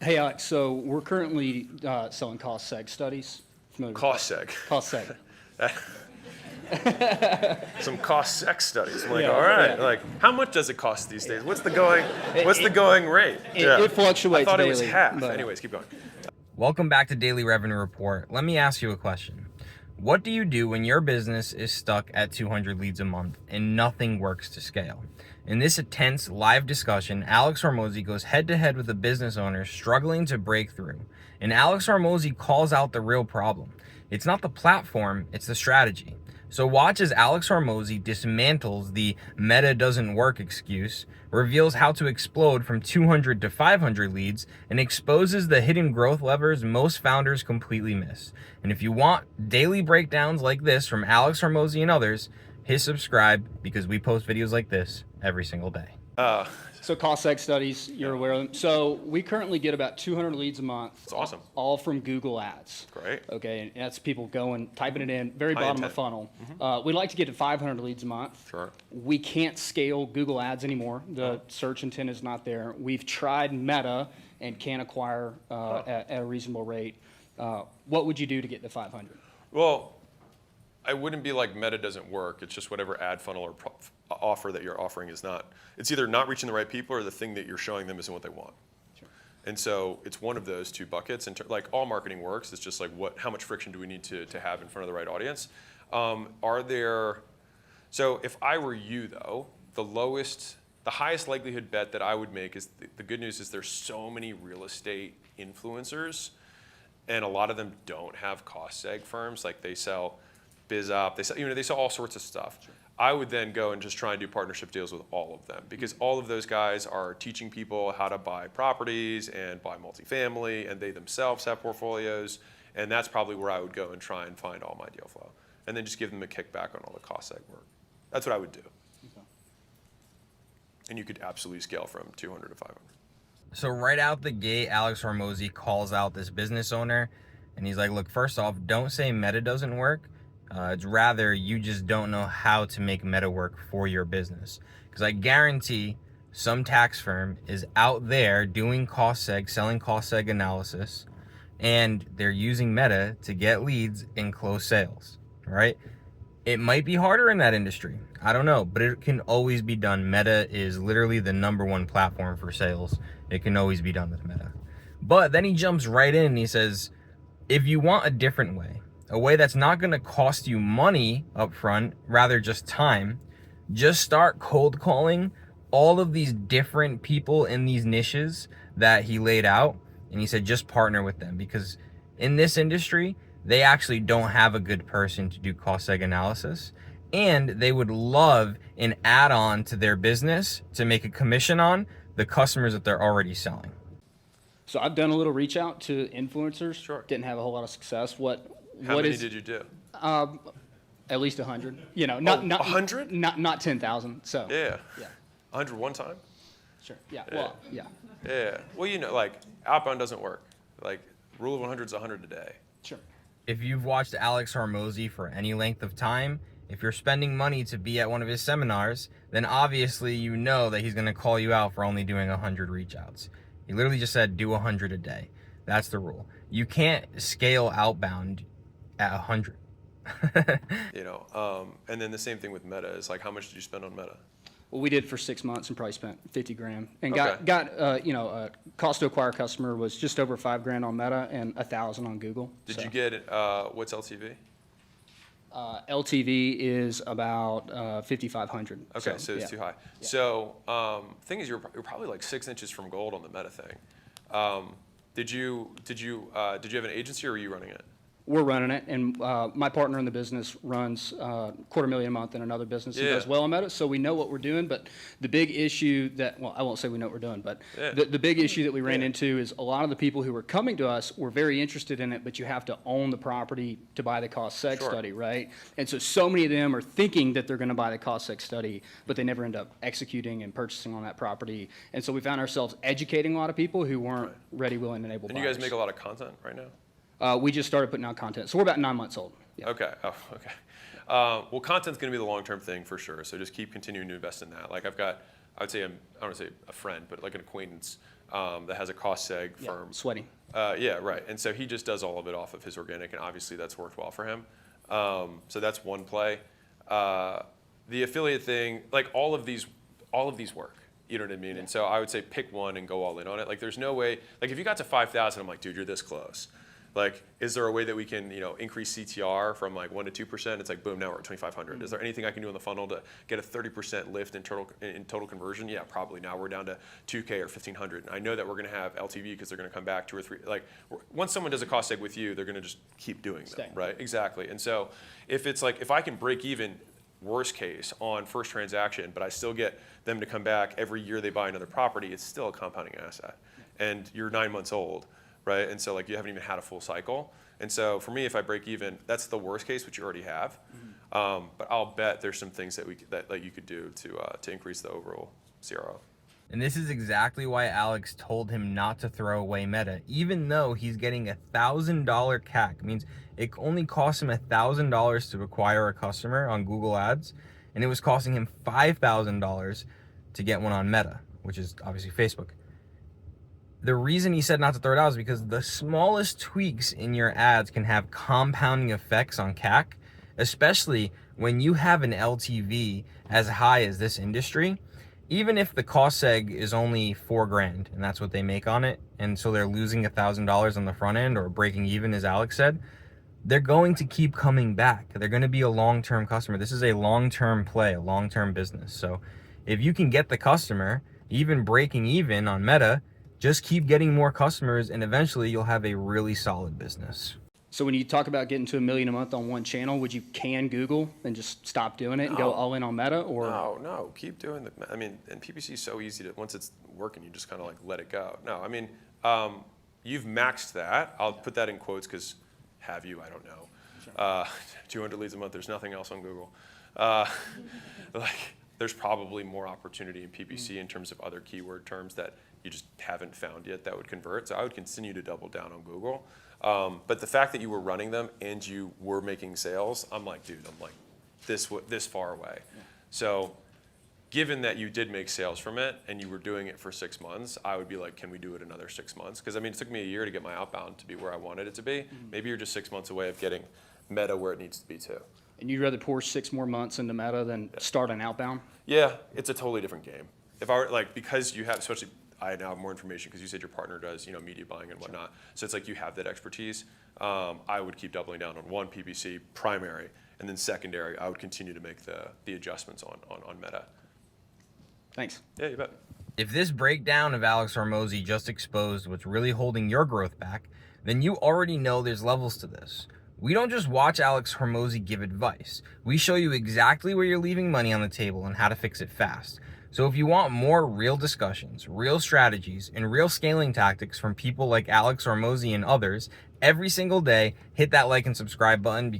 Hey, Alex, so we're currently selling cost seg studies. Familiar with Cost seg. cost seg? Some cost sex studies. I'm like, Yeah, all right. yeah. Like, how much does it cost these days? What's the going rate? It fluctuates I thought it was daily, half. but- Anyways, keep going. Welcome back to Daily Revenue Report. Let me ask you a question. What do you do when your business is stuck at 200 leads a month and nothing works to scale? In this intense live discussion, Alex Hormozi goes head to head with a business owner struggling to break through. And Alex Hormozi calls out the real problem. It's not the platform, it's the strategy. So watch as Alex Hormozi dismantles the meta doesn't work excuse, reveals how to explode from 200 to 500 leads, and exposes the hidden growth levers most founders completely miss. And if you want daily breakdowns like this from Alex Hormozi and others, hit subscribe because we post videos like this every single day. So cost seg studies, you're aware of them. So we currently get about 200 leads a month. It's awesome. All from Google Ads. Great. Okay, and that's people going, typing it in, very High bottom intent. of funnel. We'd like to get to 500 leads a month. Sure. We can't scale Google Ads anymore. The search intent is not there. We've tried Meta and can't acquire at a reasonable rate. What would you do to get to 500? Well, I wouldn't be like meta doesn't work. It's just whatever ad funnel or offer that you're offering is not. It's either not reaching the right people or the thing that you're showing them isn't what they want. Sure. And so it's one of those two buckets. And like all marketing works, it's just like how much friction do we need to have in front of the right audience? So if I were you though, the highest likelihood bet that I would make is the good news is there's so many real estate influencers, and a lot of them don't have cost seg firms. Like they sell BizUp, they sell all sorts of stuff. Sure. I would then go and just try and do partnership deals with all of them because all of those guys are teaching people how to buy properties and buy multifamily, and they themselves have portfolios, and that's probably where I would go and try and find all my deal flow, and then just give them a kickback on all the cost seg work. That's what I would do. Okay. And you could absolutely scale from 200 to 500. So right out the gate, Alex Hormozi calls out this business owner, and he's like, look, first off, don't say meta doesn't work. It's rather you just don't know how to make meta work for your business. Because I guarantee some tax firm is out there doing cost seg, selling cost seg analysis, and they're using meta to get leads and close sales, right? It might be harder in that industry. I don't know, but it can always be done. Meta is literally the #1 platform for sales. It can always be done with Meta. But then he jumps right in and he says, if you want a different way, a way that's not going to cost you money up front, rather just time, just start cold calling all of these different people in these niches that he laid out. And he said, just partner with them because in this industry, they actually don't have a good person to do cost seg analysis. And they would love an add-on to their business to make a commission on the customers that they're already selling. So I've done a little reach out to influencers. Sure. Didn't have a whole lot of success. How many did you do? At least 100. You know, not 100? Not 10,000. So Yeah. yeah, 100 one time? sure. Yeah. Well, yeah. Yeah. Well, like outbound doesn't work. Like rule of 100 is 100 a day. Sure. If you've watched Alex Hormozi for any length of time, if you're spending money to be at one of his seminars, then obviously you know that he's going to call you out for only doing 100 reach outs. He literally just said do 100 a day. That's the rule. You can't scale outbound at 100. And then the same thing with Meta is like, how much did you spend on Meta? Well, we did for 6 months and probably spent 50 grand and Okay. got cost to acquire customer was just over $5,000 on Meta and 1,000 on Google. Did you get what's LTV? LTV is about 5,500. Okay, so it's yeah. too high. So thing is, you're probably like 6 inches from gold on the Meta thing. Did you have an agency or were you running it? We're running it, and my partner in the business runs $250,000 a month in another business and Yeah. does well on Meta, so we know what we're doing. But the big issue I won't say we know what we're doing, but Yeah. the big issue that we ran Yeah. into is a lot of the people who were coming to us were very interested in it, but you have to own the property to buy the cost seg Sure. study, right? And so many of them are thinking that they're going to buy the cost seg study, but they never end up executing and purchasing on that property. And so we found ourselves educating a lot of people who weren't ready, willing, and able And buyers. you guys make a lot of content right now? We just started putting out content, so we're about 9 months old. Yeah. Okay. Oh, okay. Well, content's going to be the long-term thing for sure. So just keep continuing to invest in that. Like I would say, I don't want to say a friend, but like an acquaintance that has a cost seg Yeah, firm. sweating. Yeah, right. And so he just does all of it off of his organic, and obviously that's worked well for him. So that's one play. The affiliate thing, like all of these work. You know what I mean? And so I would say pick one and go all in on it. Like there's no way, like if you got to 5,000, I'm like, dude, you're this close. Like, is there a way that we can, increase CTR from like 1 to 2%? It's like, boom, now we're at 2,500. Is there anything I can do in the funnel to get a 30% lift in total conversion? Yeah, probably. Now we're down to 2K or 1,500. And I know that we're going to have LTV because they're going to come back 2 or 3. Like, once someone does a cost seg with you, they're going to just keep doing them, right? Exactly. And so if it's like, if I can break even, worst case, on first transaction, but I still get them to come back every year they buy another property, it's still a compounding asset. And you're 9 months old. Right, and so like you haven't even had a full cycle, and so for me, if I break even, that's the worst case, which you already have. But I'll bet there's some things that you could do to increase the overall CRO. And this is exactly why Alex told him not to throw away Meta, even though he's getting $1,000 CAC. It means it only costs him $1,000 to acquire a customer on Google Ads, and it was costing him $5,000 to get one on Meta, which is obviously Facebook. The reason he said not to throw it out is because the smallest tweaks in your ads can have compounding effects on CAC, especially when you have an LTV as high as this industry. Even if the cost seg is only $4,000 and that's what they make on it, and so they're losing $1,000 on the front end or breaking even, as Alex said, they're going to keep coming back. They're going to be a long-term customer. This is a long-term play, a long-term business. So if you can get the customer, even breaking even on Meta, just keep getting more customers and eventually you'll have a really solid business. So when you talk about getting to $1 million a month on one channel, would you can Google and just stop doing it and go all in on Meta? Or No, keep doing it. I mean, and PPC is so easy to, once it's working, you just kind of like let it go. No, I mean, you've maxed that. I'll put that in quotes because have you? I don't know. 200 leads a month, there's nothing else on Google. Like, there's probably more opportunity in PPC in terms of other keyword terms that you just haven't found yet that would convert. So I would continue to double down on Google. But the fact that you were running them and you were making sales, I'm like, dude, I'm like this far away. Yeah. So given that you did make sales from it and you were doing it for 6 months, I would be like, can we do it another 6 months? Because I mean, it took me a year to get my outbound to be where I wanted it to be. Maybe you're just 6 months away of getting Meta where it needs to be too. And you'd rather pour 6 more months into Meta than start an outbound? Yeah, it's a totally different game. If I were like, because you have, especially I now have more information because you said your partner does, media buying and whatnot. So it's like you have that expertise. I would keep doubling down on one PPC primary, and then secondary, I would continue to make the adjustments on Meta. Thanks. Yeah, you bet. If this breakdown of Alex Hormozi just exposed what's really holding your growth back, then you already know there's levels to this. We don't just watch Alex Hormozi give advice. We show you exactly where you're leaving money on the table and how to fix it fast. So if you want more real discussions, real strategies, and real scaling tactics from people like Alex Hormozi and others every single day, hit that like and subscribe button.